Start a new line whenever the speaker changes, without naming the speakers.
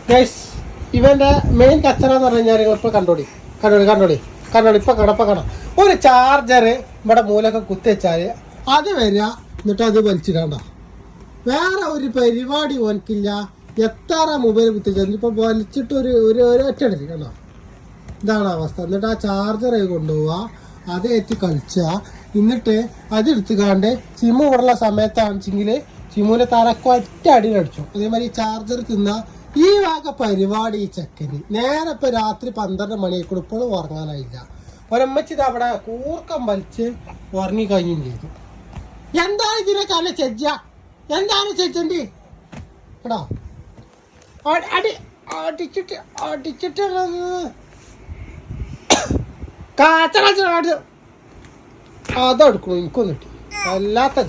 Guys ഇവൻ്റെ main കച്ചറ എന്ന് പറഞ്ഞു കഴിഞ്ഞാൽ ഇപ്പോൾ കണ്ടോടി ഇപ്പം കാണാം ഒരു ചാർജർ ഇവിടെ മൂലൊക്കെ കുത്തിവെച്ചാൽ അത് വരിക എന്നിട്ട് അത് വലിച്ചിടണ്ട. വേറെ ഒരു പരിപാടി ഓനിക്കില്ല. എത്ര മൊബൈൽ കുത്തിവെച്ചാൽ ഇപ്പോൾ വലിച്ചിട്ട് ഒരു ഒറ്റടല് കണ്ടോ. ഇതാണ് അവസ്ഥ. എന്നിട്ട് ആ ചാർജർ കൊണ്ടുപോവുക, അത് ഏറ്റി കളിച്ചുക, എന്നിട്ട് അതെടുത്തുകാണ്ട് സിമ്മ് ഇവിടെയുള്ള സമയത്താണെച്ചെങ്കിൽ സിമ്മിൻ്റെ തലക്ക് ഒറ്റ അടി അടിച്ചു. അതേമാതിരി ചാർജർ തിന്ന ഈ വക പരിപാടി ഈ ചെക്കന് നേരെ ഇപ്പം രാത്രി 12 മണിയായിക്കൂടെ ഇപ്പോഴും ഉറങ്ങാനായില്ല. ഒരമ്മച്ചിത് അവിടെ കൂർക്കം വലിച്ച് ഉറങ്ങി കഴിയുകയും ചെയ്തു. എന്താണ് ഇതിനെ കല ചെജ്ജ? എന്താണ് ചെജ്ജണ്ടി കേട്ടോ? അടിച്ചിട്ട് കാച്ചട അതെടുക്കണം. എനിക്കൊന്നും കിട്ടി അല്ലാത്ത